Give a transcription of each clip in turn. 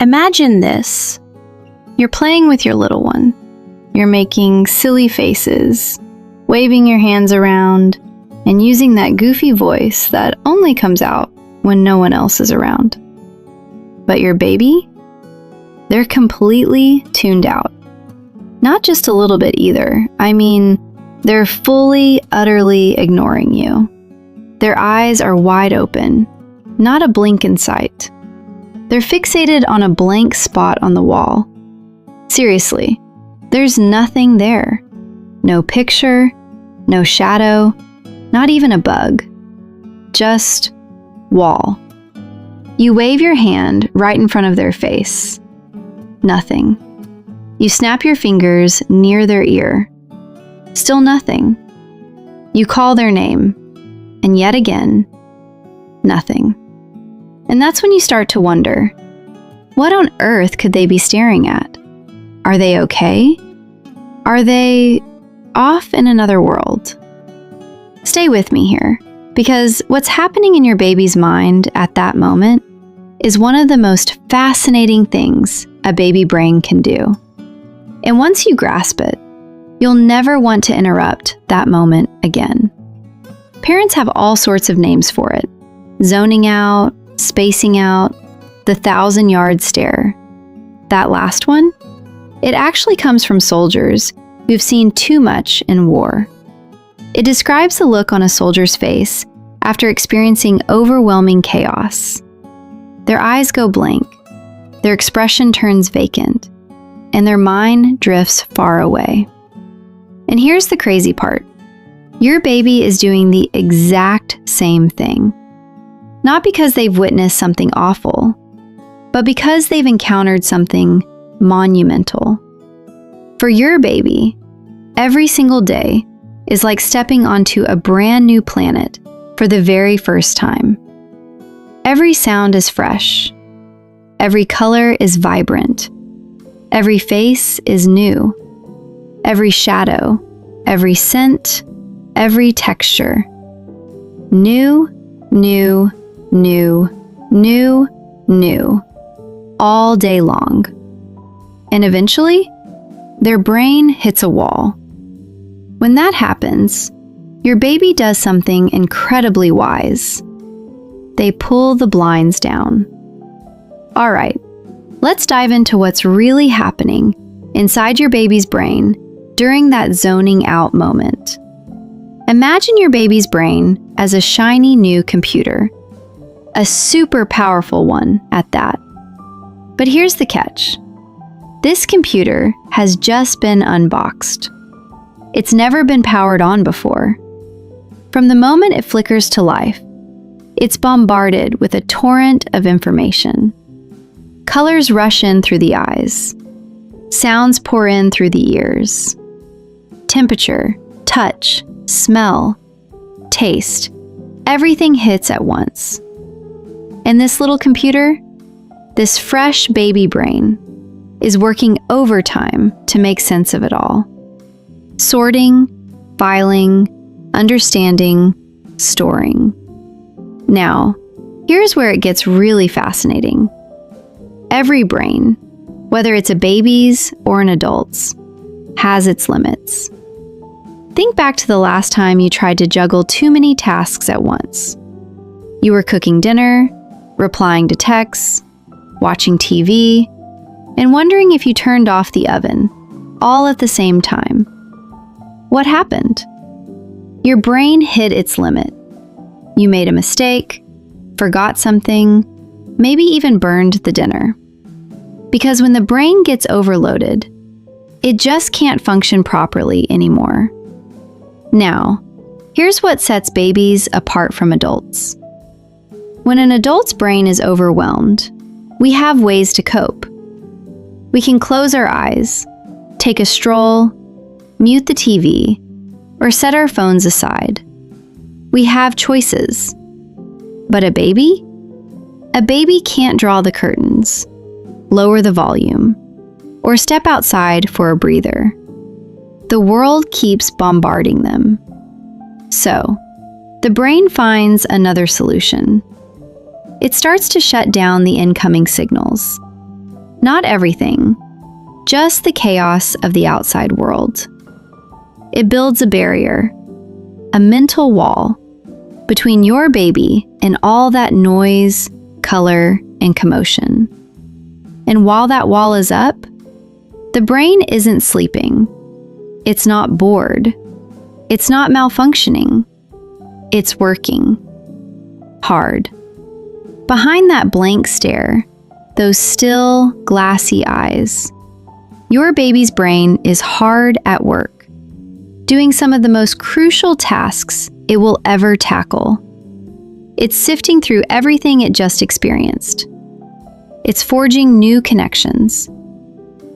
Imagine this. You're playing with your little one. You're making silly faces, waving your hands around, and using that goofy voice that only comes out when no one else is around. But your baby? They're completely tuned out. Not just a little bit either. I mean, they're fully, utterly ignoring you. Their eyes are wide open, not a blink in sight. They're fixated on a blank spot on the wall. Seriously, there's nothing there. No picture, no shadow, not even a bug. Just wall. You wave your hand right in front of their face. Nothing. You snap your fingers near their ear. Still nothing. You call their name, and yet again, nothing. And that's when you start to wonder, what on earth could they be staring at? Are they okay? Are they off in another world? Stay with me here, because what's happening in your baby's mind at that moment is one of the most fascinating things a baby brain can do. And once you grasp it, you'll never want to interrupt that moment again. Parents have all sorts of names for it. Zoning out, spacing out, the 1,000-yard stare. That last one? It actually comes from soldiers who've seen too much in war. It describes the look on a soldier's face after experiencing overwhelming chaos. Their eyes go blank, their expression turns vacant, and their mind drifts far away. And here's the crazy part. Your baby is doing the exact same thing. Not because they've witnessed something awful, but because they've encountered something monumental. For your baby, every single day is like stepping onto a brand new planet for the very first time. Every sound is fresh. Every color is vibrant. Every face is new. Every shadow, every scent, every texture. New, new, new, new, new, all day long. And eventually, their brain hits a wall. When that happens, your baby does something incredibly wise. They pull the blinds down. All right, let's dive into what's really happening inside your baby's brain during that zoning out moment. Imagine your baby's brain as a shiny new computer. A super powerful one at that. But here's the catch. This computer has just been unboxed. It's never been powered on before. From the moment it flickers to life, it's bombarded with a torrent of information. Colors rush in through the eyes. Sounds pour in through the ears. Temperature, touch, smell, taste, everything hits at once. And this little computer, this fresh baby brain, is working overtime to make sense of it all. Sorting, filing, understanding, storing. Now, here's where it gets really fascinating. Every brain, whether it's a baby's or an adult's, has its limits. Think back to the last time you tried to juggle too many tasks at once. You were cooking dinner, replying to texts, watching TV, and wondering if you turned off the oven, all at the same time. What happened? Your brain hit its limit. You made a mistake, forgot something, maybe even burned the dinner. Because when the brain gets overloaded, it just can't function properly anymore. Now, here's what sets babies apart from adults. When an adult's brain is overwhelmed, we have ways to cope. We can close our eyes, take a stroll, mute the TV, or set our phones aside. We have choices. But a baby? A baby can't draw the curtains, lower the volume, or step outside for a breather. The world keeps bombarding them. So, the brain finds another solution. It starts to shut down the incoming signals. Not everything, just the chaos of the outside world. It builds a barrier, a mental wall, between your baby and all that noise, color, and commotion. And while that wall is up, the brain isn't sleeping. It's not bored. It's not malfunctioning. It's working. Hard. Behind that blank stare, those still, glassy eyes, your baby's brain is hard at work, doing some of the most crucial tasks it will ever tackle. It's sifting through everything it just experienced. It's forging new connections.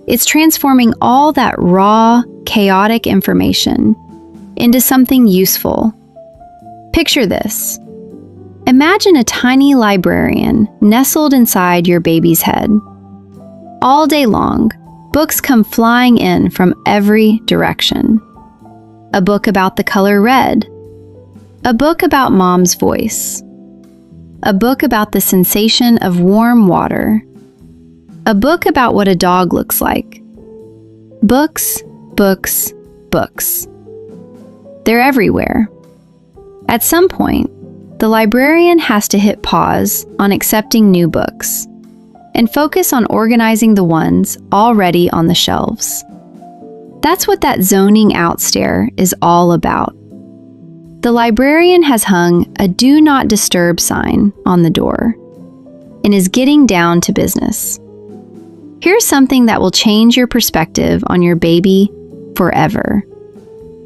It's transforming all that raw, chaotic information into something useful. Picture this. Imagine a tiny librarian nestled inside your baby's head. All day long, books come flying in from every direction. A book about the color red. A book about mom's voice. A book about the sensation of warm water. A book about what a dog looks like. Books, books, books. They're everywhere. At some point, the librarian has to hit pause on accepting new books and focus on organizing the ones already on the shelves. That's what that zoning out stare is all about. The librarian has hung a do not disturb sign on the door and is getting down to business. Here's something that will change your perspective on your baby forever.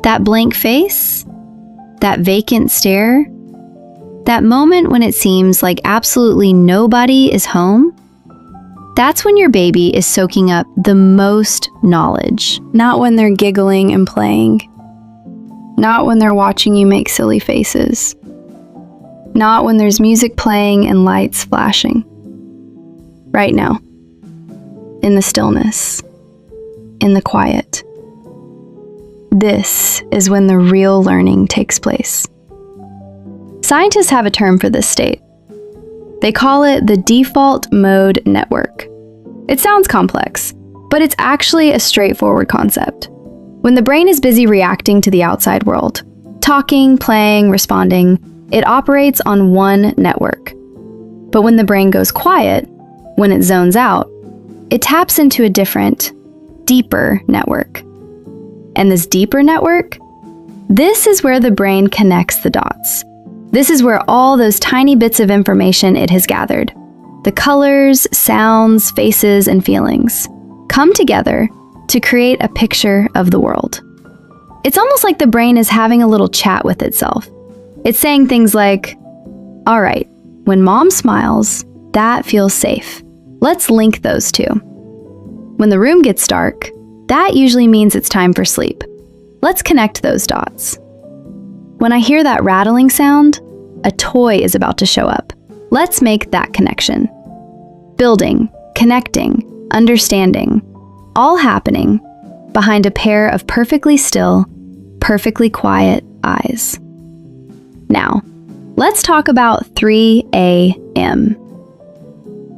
That blank face, that vacant stare, that moment when it seems like absolutely nobody is home, that's when your baby is soaking up the most knowledge. Not when they're giggling and playing. Not when they're watching you make silly faces. Not when there's music playing and lights flashing. Right now. In the stillness. In the quiet. This is when the real learning takes place. Scientists have a term for this state. They call it the default mode network. It sounds complex, but it's actually a straightforward concept. When the brain is busy reacting to the outside world, talking, playing, responding, it operates on one network. But when the brain goes quiet, when it zones out, it taps into a different, deeper network. And this deeper network, this is where the brain connects the dots. This is where all those tiny bits of information it has gathered, the colors, sounds, faces, and feelings, come together to create a picture of the world. It's almost like the brain is having a little chat with itself. It's saying things like, all right, when mom smiles, that feels safe. Let's link those two. When the room gets dark, that usually means it's time for sleep. Let's connect those dots. When I hear that rattling sound, a toy is about to show up. Let's make that connection. Building, connecting, understanding, all happening behind a pair of perfectly still, perfectly quiet eyes. Now, let's talk about 3 a.m.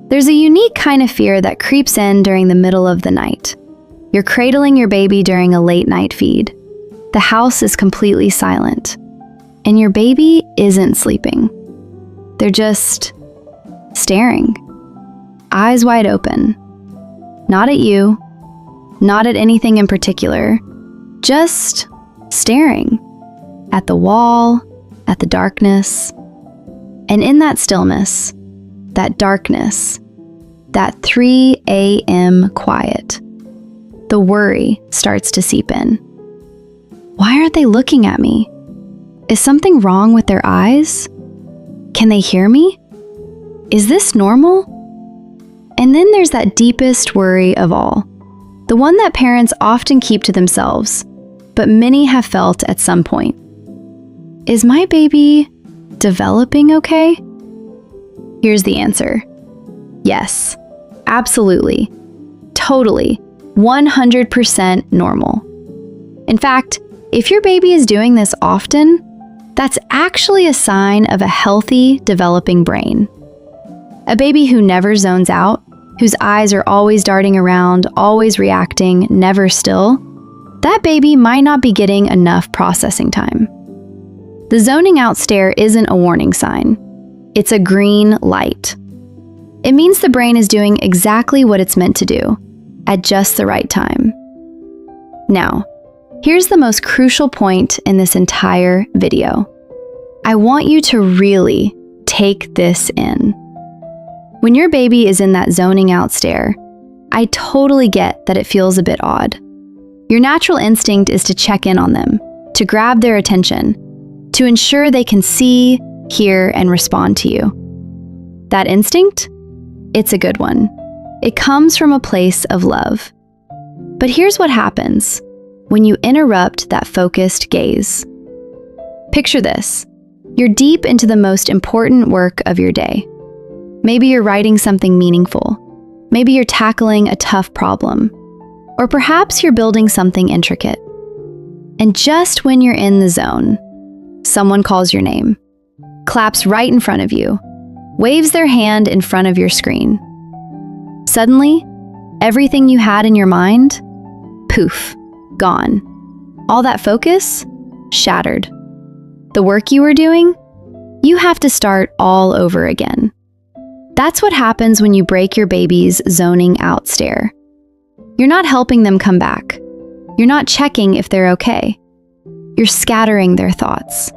There's a unique kind of fear that creeps in during the middle of the night. You're cradling your baby during a late night feed. The house is completely silent, and your baby isn't sleeping. They're just staring, eyes wide open. Not at you, not at anything in particular, just staring at the wall, at the darkness. And in that stillness, that darkness, that 3 a.m. quiet, the worry starts to seep in. Why aren't they looking at me? Is something wrong with their eyes? Can they hear me? Is this normal? And then there's that deepest worry of all, the one that parents often keep to themselves, but many have felt at some point. Is my baby developing okay? Here's the answer. Yes, absolutely, totally, 100% normal. In fact, if your baby is doing this often, that's actually a sign of a healthy, developing brain. A baby who never zones out whose eyes are always darting around, always reacting, never still, that baby might not be getting enough processing time. The zoning out stare isn't a warning sign. It's a green light. It means the brain is doing exactly what it's meant to do, at just the right time. Now, here's the most crucial point in this entire video. I want you to really take this in. When your baby is in that zoning out stare, I totally get that it feels a bit odd. Your natural instinct is to check in on them, to grab their attention, to ensure they can see, hear, and respond to you. That instinct? It's a good one. It comes from a place of love. But here's what happens when you interrupt that focused gaze. Picture this. You're deep into the most important work of your day. Maybe you're writing something meaningful. Maybe you're tackling a tough problem. Or perhaps you're building something intricate. And just when you're in the zone, someone calls your name, claps right in front of you, waves their hand in front of your screen. Suddenly, everything you had in your mind, poof, gone. All that focus, shattered. The work you were doing, you have to start all over again. That's what happens when you break your baby's zoning out stare. You're not helping them come back. You're not checking if they're okay. You're scattering their thoughts.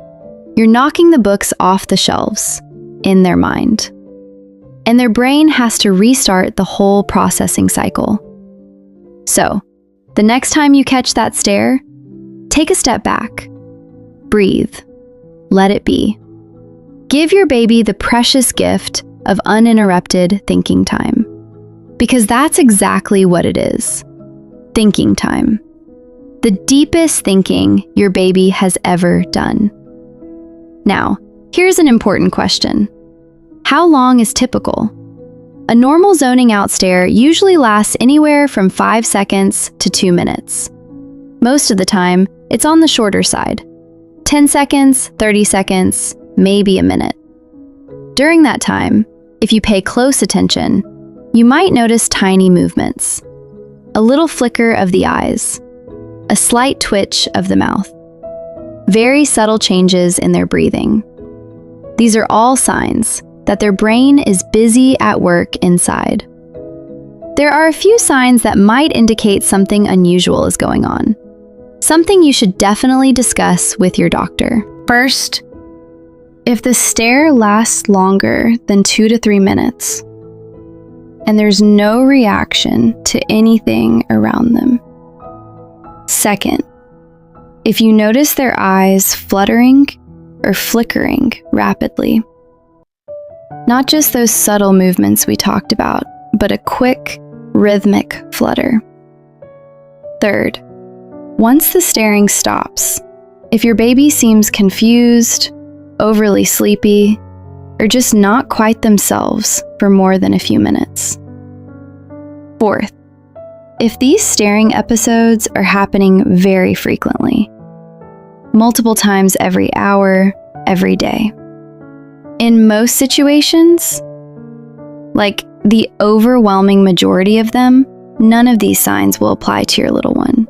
You're knocking the books off the shelves in their mind. And their brain has to restart the whole processing cycle. So, the next time you catch that stare, take a step back. Breathe. Let it be. Give your baby the precious gift of uninterrupted thinking time. Because that's exactly what it is. Thinking time. The deepest thinking your baby has ever done. Now, here's an important question. How long is typical? A normal zoning out stare usually lasts anywhere from 5 seconds to 2 minutes. Most of the time, it's on the shorter side. 10 seconds, 30 seconds, maybe a minute. During that time, if you pay close attention, you might notice tiny movements. A little flicker of the eyes, a slight twitch of the mouth, very subtle changes in their breathing. These are all signs that their brain is busy at work inside. There are a few signs that might indicate something unusual is going on. Something you should definitely discuss with your doctor. First, if the stare lasts longer than 2 to 3 minutes, and there's no reaction to anything around them. Second, if you notice their eyes fluttering or flickering rapidly. Not just those subtle movements we talked about, but a quick, rhythmic flutter. Third, once the staring stops, if your baby seems confused, overly sleepy, or just not quite themselves for more than a few minutes. Fourth, if these staring episodes are happening very frequently, multiple times every hour, every day. In most situations, like the overwhelming majority of them, none of these signs will apply to your little one.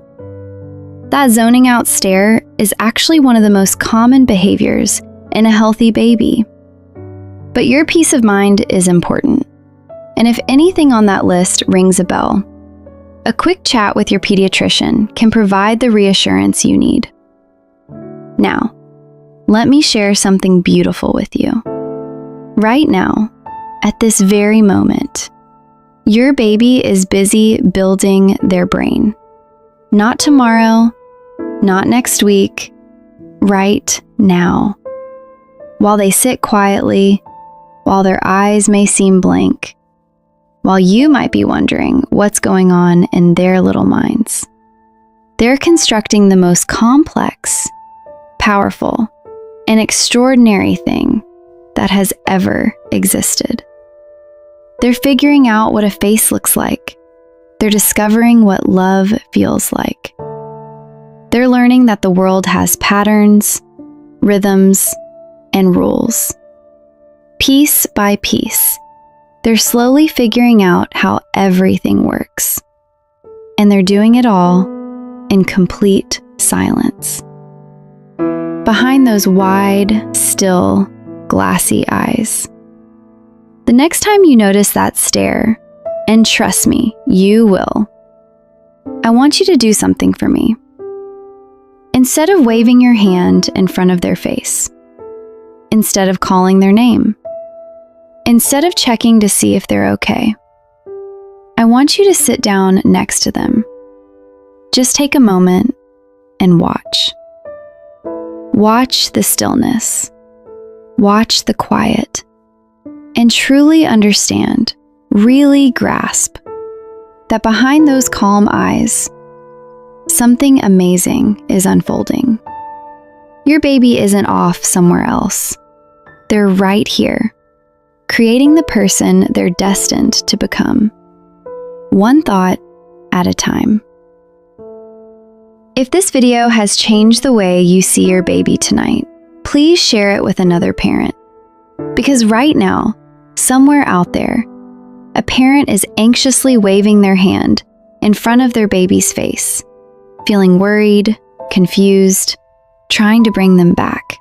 That zoning out stare is actually one of the most common behaviors in a healthy baby. But your peace of mind is important. And if anything on that list rings a bell, a quick chat with your pediatrician can provide the reassurance you need. Now, let me share something beautiful with you. Right now, at this very moment, your baby is busy building their brain. Not tomorrow, not next week, right now. While they sit quietly, while their eyes may seem blank, while you might be wondering what's going on in their little minds, they're constructing the most complex, powerful, and extraordinary thing that has ever existed. They're figuring out what a face looks like. They're discovering what love feels like. They're learning that the world has patterns, rhythms, and rules. Piece by piece, They're slowly figuring out how everything works. And they're doing it all in complete silence. Behind those wide, still, glassy eyes. The next time you notice that stare, and trust me, you will, I want you to do something for me. Instead of waving your hand in front of their face, instead of calling their name, instead of checking to see if they're okay, I want you to sit down next to them. Just take a moment and watch. Watch the stillness. Watch the quiet. And truly understand, really grasp, that behind those calm eyes, something amazing is unfolding. Your baby isn't off somewhere else. They're right here, creating the person they're destined to become, one thought at a time. If this video has changed the way you see your baby tonight, please share it with another parent. Because right now, somewhere out there, a parent is anxiously waving their hand in front of their baby's face, feeling worried, confused, trying to bring them back.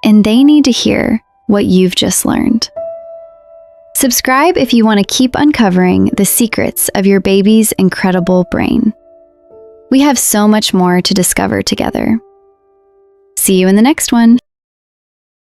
And they need to hear what you've just learned. Subscribe if you want to keep uncovering the secrets of your baby's incredible brain. We have so much more to discover together. See you in the next one.